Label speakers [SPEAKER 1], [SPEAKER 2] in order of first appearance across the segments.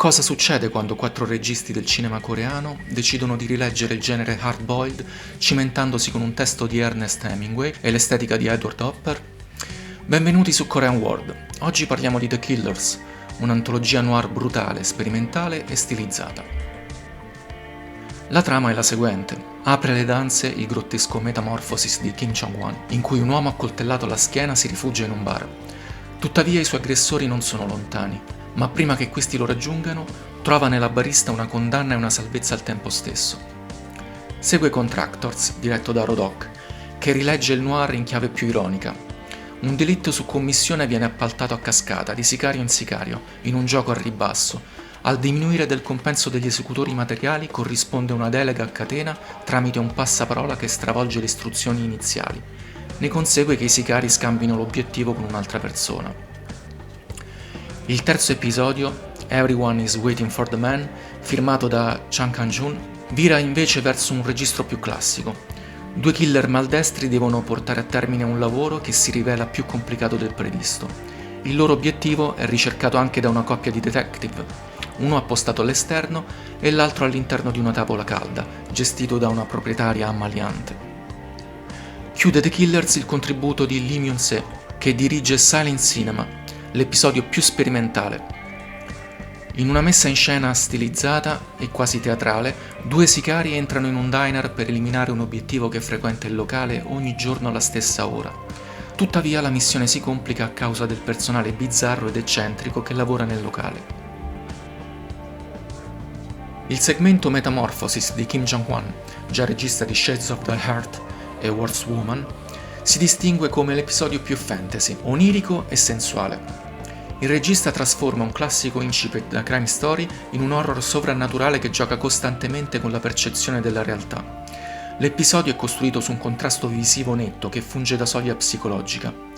[SPEAKER 1] Cosa succede quando 4 registi del cinema coreano decidono di rileggere il genere hard-boiled cimentandosi con un testo di Ernest Hemingway e l'estetica di Edward Hopper? Benvenuti su Korean World. Oggi parliamo di The Killers, un'antologia noir brutale, sperimentale e stilizzata. La trama è la seguente. Apre le danze il grottesco Metamorphosis di Kim Jong-un, in cui un uomo accoltellato alla schiena si rifugia in un bar. Tuttavia i suoi aggressori non sono lontani, ma prima che questi lo raggiungano, trova nella barista una condanna e una salvezza al tempo stesso. Segue Contractors, diretto da Rodok, che rilegge il noir in chiave più ironica. Un delitto su commissione viene appaltato a cascata, di sicario in sicario, in un gioco al ribasso. Al diminuire del compenso degli esecutori materiali corrisponde una delega a catena tramite un passaparola che stravolge le istruzioni iniziali. Ne consegue che i sicari scambino l'obiettivo con un'altra persona. Il terzo episodio, Everyone is Waiting for the Man, firmato da Chang Kang-jun, vira invece verso un registro più classico. 2 killer maldestri devono portare a termine un lavoro che si rivela più complicato del previsto. Il loro obiettivo è ricercato anche da una coppia di detective, uno appostato all'esterno e l'altro all'interno di una tavola calda, gestito da una proprietaria ammaliante. Chiude The Killers il contributo di Lee Myung-se, che dirige Silent Cinema, l'episodio più sperimentale. In una messa in scena stilizzata e quasi teatrale, 2 sicari entrano in un diner per eliminare un obiettivo che frequenta il locale ogni giorno alla stessa ora. Tuttavia la missione si complica a causa del personale bizzarro ed eccentrico che lavora nel locale. Il segmento Metamorphosis di Kim Jong-un, già regista di Shades of the Heart e Worst Woman, si distingue come l'episodio più fantasy, onirico e sensuale. Il regista trasforma un classico incipit da crime story in un horror sovrannaturale che gioca costantemente con la percezione della realtà. L'episodio è costruito su un contrasto visivo netto che funge da soglia psicologica.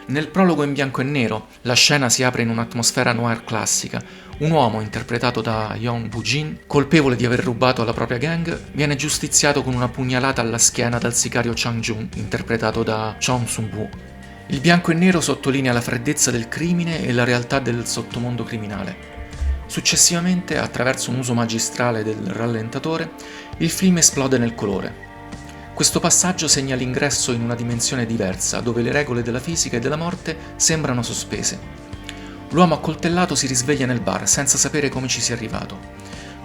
[SPEAKER 1] Nel prologo in bianco e nero, la scena si apre in un'atmosfera noir classica. Un uomo, interpretato da Yeon Bu-jin, colpevole di aver rubato alla propria gang, viene giustiziato con una pugnalata alla schiena dal sicario Chang-jun, interpretato da Chon Sung-woo. Il bianco e nero sottolinea la freddezza del crimine e la realtà del sottomondo criminale. Successivamente, attraverso un uso magistrale del rallentatore, il film esplode nel colore. Questo passaggio segna l'ingresso in una dimensione diversa, dove le regole della fisica e della morte sembrano sospese. L'uomo accoltellato si risveglia nel bar, senza sapere come ci sia arrivato.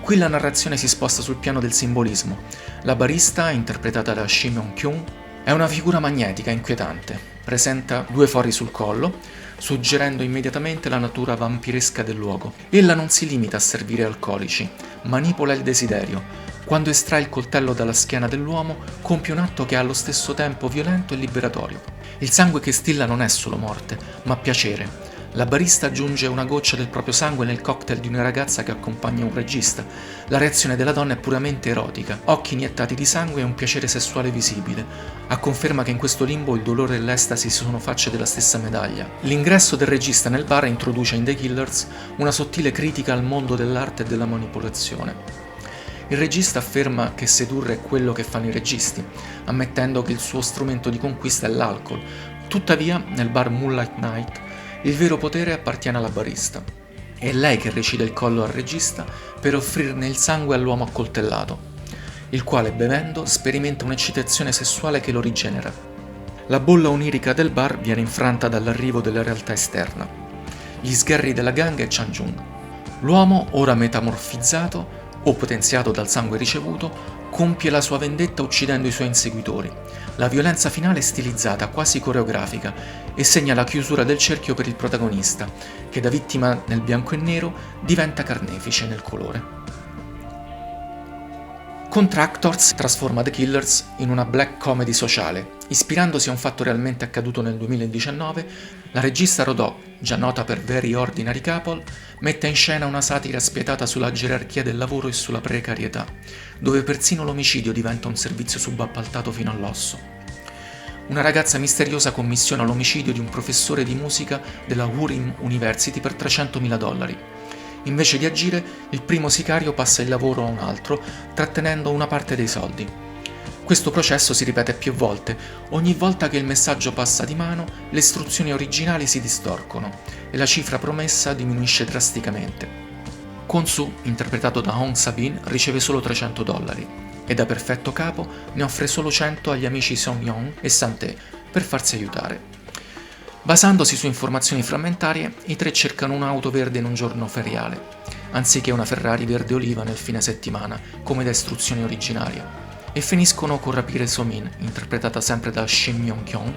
[SPEAKER 1] Qui la narrazione si sposta sul piano del simbolismo. La barista, interpretata da Shin Yong-kyung, è una figura magnetica inquietante. Presenta 2 fori sul collo, suggerendo immediatamente la natura vampiresca del luogo. Ella non si limita a servire alcolici, manipola il desiderio. Quando estrae il coltello dalla schiena dell'uomo, compie un atto che è allo stesso tempo violento e liberatorio. Il sangue che stilla non è solo morte, ma piacere. La barista aggiunge una goccia del proprio sangue nel cocktail di una ragazza che accompagna un regista. La reazione della donna è puramente erotica, occhi iniettati di sangue e un piacere sessuale visibile. A conferma che in questo limbo il dolore e l'estasi sono facce della stessa medaglia. L'ingresso del regista nel bar introduce in The Killers una sottile critica al mondo dell'arte e della manipolazione. Il regista afferma che sedurre è quello che fanno i registi, ammettendo che il suo strumento di conquista è l'alcol. Tuttavia, nel bar Moonlight Night, il vero potere appartiene alla barista. È lei che recide il collo al regista per offrirne il sangue all'uomo accoltellato, il quale, bevendo, sperimenta un'eccitazione sessuale che lo rigenera. La bolla onirica del bar viene infranta dall'arrivo della realtà esterna. Gli sgherri della gang e Chang-jung. L'uomo, ora metamorfizzato o potenziato dal sangue ricevuto, compie la sua vendetta uccidendo i suoi inseguitori. La violenza finale è stilizzata, quasi coreografica, e segna la chiusura del cerchio per il protagonista, che da vittima nel bianco e nero diventa carnefice nel colore. Contractors trasforma The Killers in una black comedy sociale. Ispirandosi a un fatto realmente accaduto nel 2019, la regista Rodò, già nota per Very Ordinary Couple, mette in scena una satira spietata sulla gerarchia del lavoro e sulla precarietà, dove persino l'omicidio diventa un servizio subappaltato fino all'osso. Una ragazza misteriosa commissiona l'omicidio di un professore di musica della Wooreen University per $300.000. Invece di agire, il primo sicario passa il lavoro a un altro, trattenendo una parte dei soldi. Questo processo si ripete più volte. Ogni volta che il messaggio passa di mano, le istruzioni originali si distorcono e la cifra promessa diminuisce drasticamente. Kwon-soo, interpretato da Hong Sa-bin, riceve solo $300 e da perfetto capo ne offre solo 100 agli amici Song-yeon e Sang-tae per farsi aiutare. Basandosi su informazioni frammentarie, i tre cercano un'auto verde in un giorno feriale, anziché una Ferrari verde oliva nel fine settimana, come da istruzioni originarie, e finiscono con rapire So-min, interpretata sempre da Shin Myung-kyung,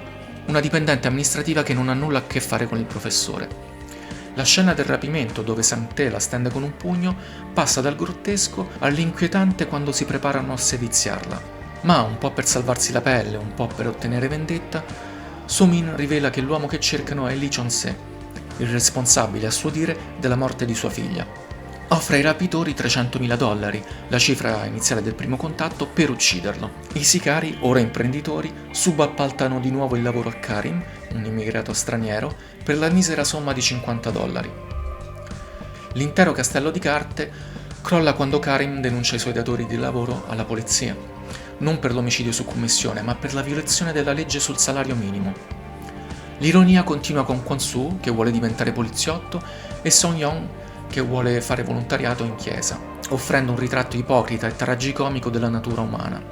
[SPEAKER 1] una dipendente amministrativa che non ha nulla a che fare con il professore. La scena del rapimento, dove Sang-tae la stende con un pugno, passa dal grottesco all'inquietante quando si preparano a seviziarla. Ma, un po' per salvarsi la pelle, un po' per ottenere vendetta, So-min rivela che l'uomo che cercano è Lee Chon-se, il responsabile, a suo dire, della morte di sua figlia. Offre ai rapitori $300.000, la cifra iniziale del primo contatto, per ucciderlo. I sicari, ora imprenditori, subappaltano di nuovo il lavoro a Karim, un immigrato straniero, per la misera somma di $50. L'intero castello di carte crolla quando Karim denuncia i suoi datori di lavoro alla polizia, non per l'omicidio su commissione, ma per la violazione della legge sul salario minimo. L'ironia continua con Kwon-soo, che vuole diventare poliziotto, e Song-yeon, che vuole fare volontariato in chiesa, offrendo un ritratto ipocrita e tragicomico della natura umana.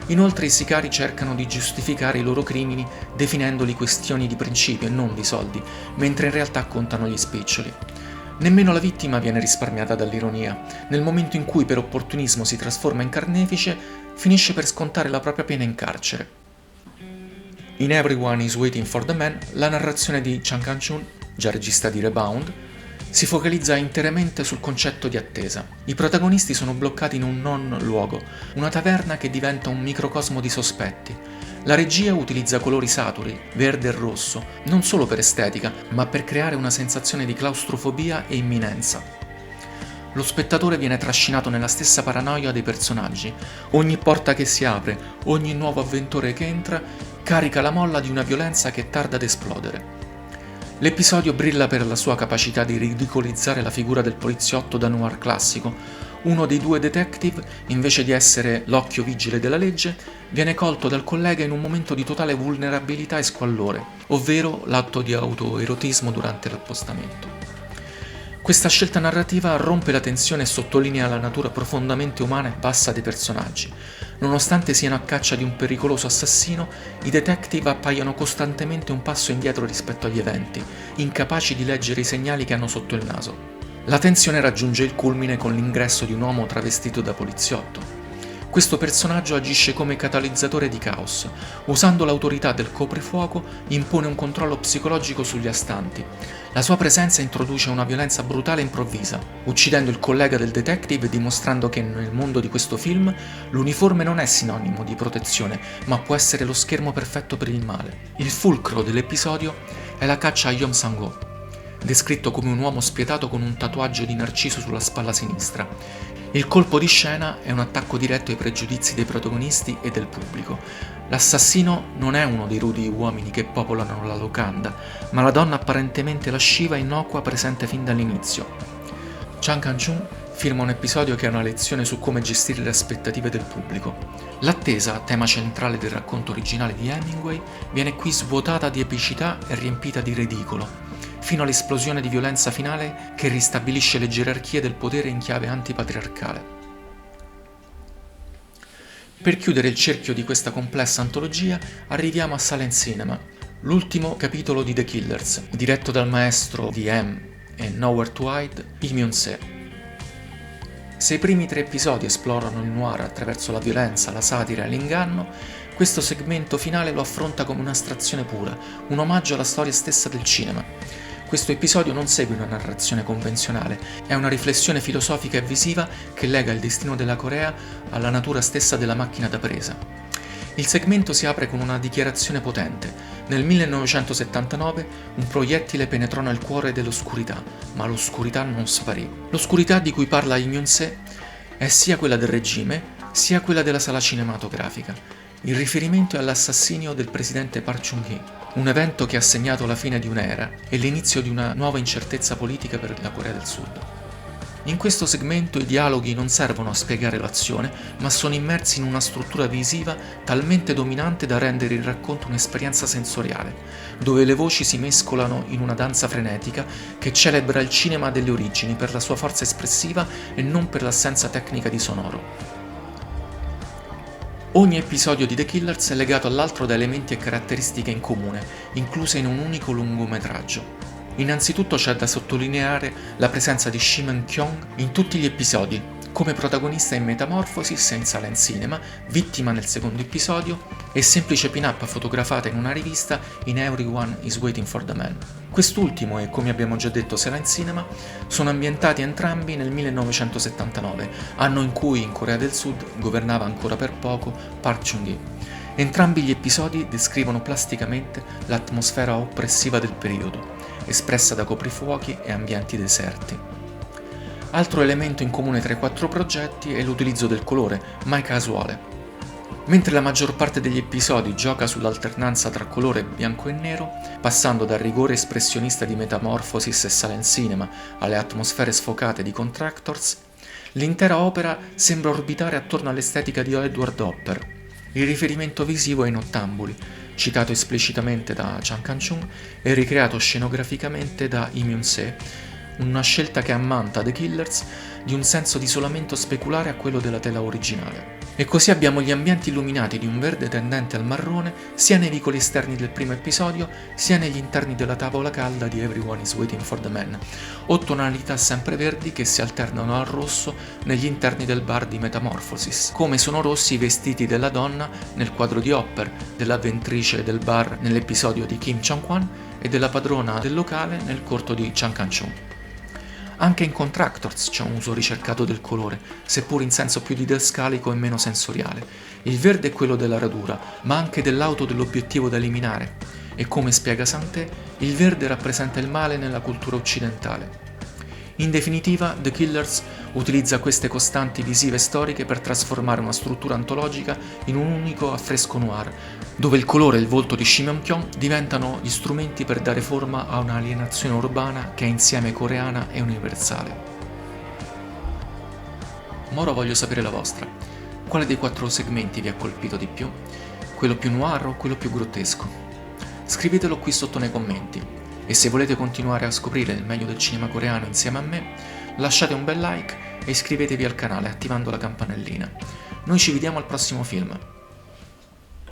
[SPEAKER 1] Inoltre i sicari cercano di giustificare i loro crimini definendoli questioni di principio e non di soldi, mentre in realtà contano gli spiccioli. Nemmeno la vittima viene risparmiata dall'ironia. Nel momento in cui per opportunismo si trasforma in carnefice, finisce per scontare la propria pena in carcere. In Everyone is Waiting for the Man, la narrazione di Chang Kang-chun, già regista di Rebound, si focalizza interamente sul concetto di attesa. I protagonisti sono bloccati in un non luogo, una taverna che diventa un microcosmo di sospetti. La regia utilizza colori saturi, verde e rosso, non solo per estetica, ma per creare una sensazione di claustrofobia e imminenza. Lo spettatore viene trascinato nella stessa paranoia dei personaggi. Ogni porta che si apre, ogni nuovo avventore che entra, carica la molla di una violenza che tarda ad esplodere. L'episodio brilla per la sua capacità di ridicolizzare la figura del poliziotto da noir classico. Uno dei due detective, invece di essere l'occhio vigile della legge, viene colto dal collega in un momento di totale vulnerabilità e squallore, ovvero l'atto di autoerotismo durante l'appostamento. Questa scelta narrativa rompe la tensione e sottolinea la natura profondamente umana e bassa dei personaggi. Nonostante siano a caccia di un pericoloso assassino, i detective appaiono costantemente un passo indietro rispetto agli eventi, incapaci di leggere i segnali che hanno sotto il naso. La tensione raggiunge il culmine con l'ingresso di un uomo travestito da poliziotto. Questo personaggio agisce come catalizzatore di caos. Usando l'autorità del coprifuoco, impone un controllo psicologico sugli astanti. La sua presenza introduce una violenza brutale e improvvisa, uccidendo il collega del detective e dimostrando che nel mondo di questo film l'uniforme non è sinonimo di protezione, ma può essere lo schermo perfetto per il male. Il fulcro dell'episodio è la caccia a Yeom Sang-ho, descritto come un uomo spietato con un tatuaggio di narciso sulla spalla sinistra. Il colpo di scena è un attacco diretto ai pregiudizi dei protagonisti e del pubblico. L'assassino non è uno dei rudi uomini che popolano la locanda, ma la donna apparentemente lasciva e innocua presente fin dall'inizio. Chang Kang-chun firma un episodio che è una lezione su come gestire le aspettative del pubblico. L'attesa, tema centrale del racconto originale di Hemingway, viene qui svuotata di epicità e riempita di ridicolo, fino all'esplosione di violenza finale che ristabilisce le gerarchie del potere in chiave antipatriarcale. Per chiudere il cerchio di questa complessa antologia, arriviamo a Silent Cinema, l'ultimo capitolo di The Killers, diretto dal maestro di M e Nowhere to Hide, Lee Myung-se. Se i primi 3 episodi esplorano il noir attraverso la violenza, la satira e l'inganno, questo segmento finale lo affronta come un'astrazione pura, un omaggio alla storia stessa del cinema. Questo episodio non segue una narrazione convenzionale, è una riflessione filosofica e visiva che lega il destino della Corea alla natura stessa della macchina da presa. Il segmento si apre con una dichiarazione potente. Nel 1979 un proiettile penetrò nel cuore dell'oscurità, ma l'oscurità non sparì. L'oscurità di cui parla Lee Myung-se è sia quella del regime, sia quella della sala cinematografica. Il riferimento è all'assassinio del presidente Park Chung-hee, un evento che ha segnato la fine di un'era e l'inizio di una nuova incertezza politica per la Corea del Sud. In questo segmento i dialoghi non servono a spiegare l'azione, ma sono immersi in una struttura visiva talmente dominante da rendere il racconto un'esperienza sensoriale, dove le voci si mescolano in una danza frenetica che celebra il cinema delle origini per la sua forza espressiva e non per l'assenza tecnica di sonoro. Ogni episodio di The Killers è legato all'altro da elementi e caratteristiche in comune, incluse in un unico lungometraggio. Innanzitutto c'è da sottolineare la presenza di Shimon Kyong in tutti gli episodi, come protagonista in Metamorphosis e in Silent Cinema, vittima nel secondo episodio e semplice pin-up fotografata in una rivista in Everyone is Waiting for the Man. Quest'ultimo e, come abbiamo già detto, Silent Cinema sono ambientati entrambi nel 1979, anno in cui in Corea del Sud governava ancora per poco Park Chung-hee. Entrambi gli episodi descrivono plasticamente l'atmosfera oppressiva del periodo, espressa da coprifuochi e ambienti deserti. Altro elemento in comune tra i 4 progetti è l'utilizzo del colore, mai casuale. Mentre la maggior parte degli episodi gioca sull'alternanza tra colore bianco e nero, passando dal rigore espressionista di Metamorphosis e Silent Cinema alle atmosfere sfocate di Contractors, l'intera opera sembra orbitare attorno all'estetica di Edward Hopper. Il riferimento visivo è in Ottambuli, citato esplicitamente da Chang Kang-chung e ricreato scenograficamente da Lee Myung-se, una scelta che ammanta The Killers di un senso di isolamento speculare a quello della tela originale. E così abbiamo gli ambienti illuminati di un verde tendente al marrone sia nei vicoli esterni del primo episodio sia negli interni della tavola calda di Everyone is Waiting for the Man, o tonalità sempre verdi che si alternano al rosso negli interni del bar di Metamorphosis, come sono rossi i vestiti della donna nel quadro di Hopper, dell'avventrice del bar nell'episodio di Kim Chong-kwan e della padrona del locale nel corto di Chang Kang-chung. Anche in Contractors c'è un uso ricercato del colore, seppur in senso più didascalico e meno sensoriale. Il verde è quello della radura, ma anche dell'auto dell'obiettivo da eliminare. E come spiega Santé, il verde rappresenta il male nella cultura occidentale. In definitiva, The Killers utilizza queste costanti visive storiche per trasformare una struttura antologica in un unico affresco noir, dove il colore e il volto di Shimon Kyong diventano gli strumenti per dare forma a un'alienazione urbana che è insieme coreana e universale. Ma ora voglio sapere la vostra. Quale dei 4 segmenti vi ha colpito di più? Quello più noir o quello più grottesco? Scrivetelo qui sotto nei commenti. E se volete continuare a scoprire il meglio del cinema coreano insieme a me, lasciate un bel like e iscrivetevi al canale attivando la campanellina. Noi ci vediamo al prossimo film.